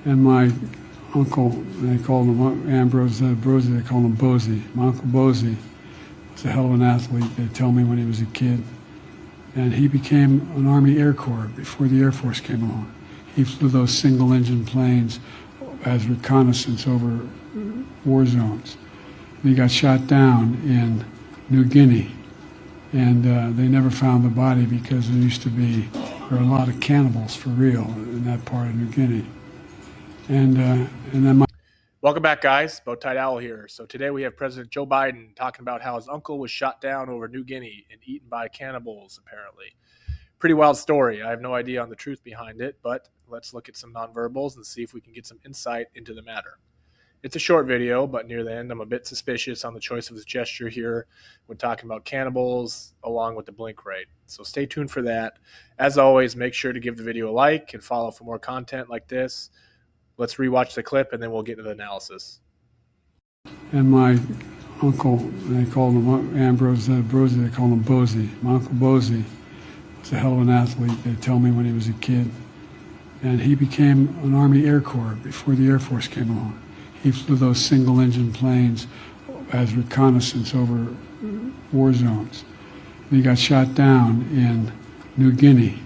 And my uncle, they called him Ambrose Brosey, they called him Bowsy. My uncle Bowsy was a hell of an athlete, they tell me, when he was a kid. And he became an Army Air Corps before the Air Force came along. He flew those single-engine planes as reconnaissance over war zones. And he got shot down in New Guinea, and they never found the body because there were a lot of cannibals for real in that part of New Guinea. And then my Welcome back, guys. Bowtied Owl here. So today we have President Joe Biden talking about how his uncle was shot down over New Guinea and eaten by cannibals, apparently. Pretty wild story. I have no idea on the truth behind it, but let's look at some nonverbals and see if we can get some insight into the matter. It's a short video, but near the end, I'm a bit suspicious on the choice of his gesture here when talking about cannibals, along with the blink rate. So stay tuned for that. As always, make sure to give the video a like and follow for more content like this. Let's rewatch the clip, and then we'll get into the analysis. And my uncle, they called him Ambrose Brosey, they called him Bowsy. My uncle Bowsy was a hell of an athlete, they tell me, when he was a kid. And he became an Army Air Corps before the Air Force came along. He flew those single-engine planes as reconnaissance over war zones. And he got shot down in New Guinea,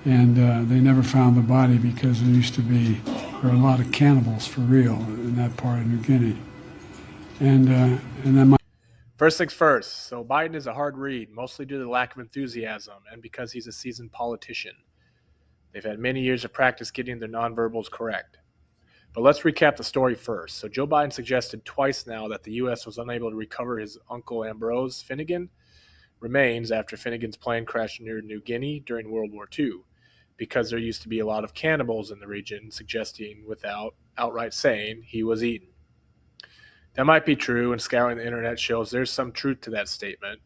and they never found the body because there were a lot of cannibals for real in that part of New Guinea. And then my First things first. So Biden is a hard read, mostly due to the lack of enthusiasm and because he's a seasoned politician. They've had many years of practice getting their nonverbals correct. But let's recap the story first. So Joe Biden suggested twice now that the U.S. was unable to recover his uncle Ambrose Finnegan remains after Finnegan's plane crashed near New Guinea during World War II, because there used to be a lot of cannibals in the region, suggesting, without outright saying, he was eaten. That might be true, and scouring the internet shows there's some truth to that statement.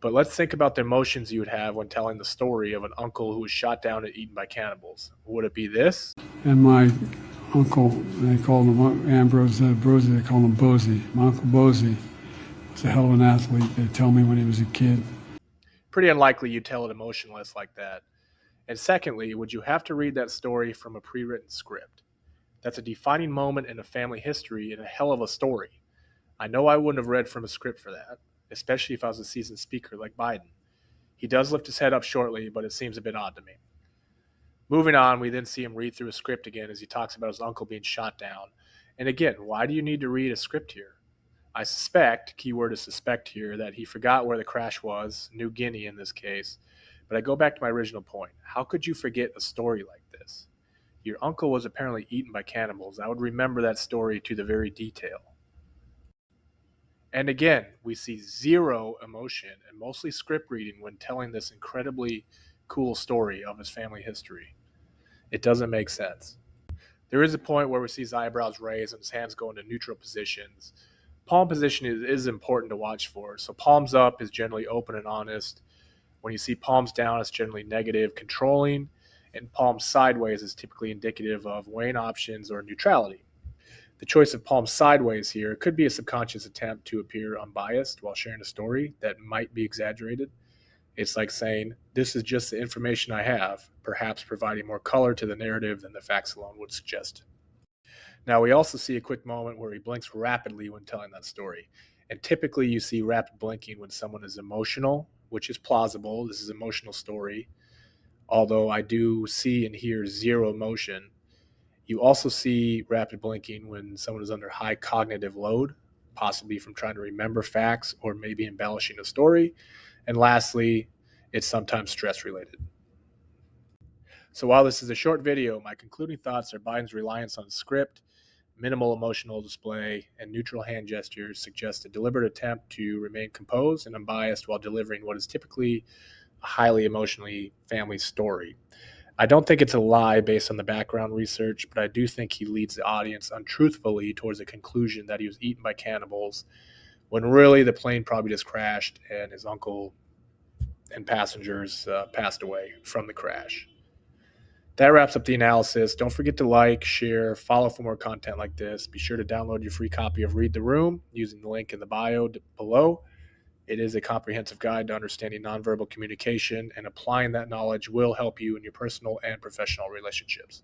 But let's think about the emotions you would have when telling the story of an uncle who was shot down and eaten by cannibals. Would it be this? And my uncle, they called him Ambrose Brosey, they called him Bowsy. My uncle Bowsy was a hell of an athlete, they tell me, when he was a kid. Pretty unlikely you'd tell it emotionless like that. And secondly, would you have to read that story from a pre-written script? That's a defining moment in a family history and a hell of a story. I know I wouldn't have read from a script for that, especially if I was a seasoned speaker like Biden. He does lift his head up shortly, but it seems a bit odd to me. Moving on, we then see him read through a script again as he talks about his uncle being shot down. And again, why do you need to read a script here? I suspect, keyword is suspect here, that he forgot where the crash was, New Guinea in this case. But I go back to my original point. How could you forget a story like this? Your uncle was apparently eaten by cannibals. I would remember that story to the very detail. And again, we see zero emotion and mostly script reading when telling this incredibly cool story of his family history. It doesn't make sense. There is a point where we see his eyebrows raised and his hands go into neutral positions. Palm position is important to watch for. So palms up is generally open and honest. When you see palms down, it's generally negative, controlling, and palms sideways is typically indicative of weighing options or neutrality. The choice of palms sideways here could be a subconscious attempt to appear unbiased while sharing a story that might be exaggerated. It's like saying, this is just the information I have, perhaps providing more color to the narrative than the facts alone would suggest. Now, we also see a quick moment where he blinks rapidly when telling that story. And typically you see rapid blinking when someone is emotional, which is plausible. This is an emotional story. Although I do see and hear zero emotion. You also see rapid blinking when someone is under high cognitive load, possibly from trying to remember facts or maybe embellishing a story. And lastly, it's sometimes stress related. So while this is a short video, my concluding thoughts are Biden's reliance on script, minimal emotional display, and neutral hand gestures suggest a deliberate attempt to remain composed and unbiased while delivering what is typically a highly emotionally family story. I don't think it's a lie based on the background research, but I do think he leads the audience untruthfully towards a conclusion that he was eaten by cannibals, when really the plane probably just crashed and his uncle and passengers passed away from the crash. That wraps up the analysis. Don't forget to like, share, follow for more content like this. Be sure to download your free copy of Read the Room using the link in the bio below. It is a comprehensive guide to understanding nonverbal communication, and applying that knowledge will help you in your personal and professional relationships.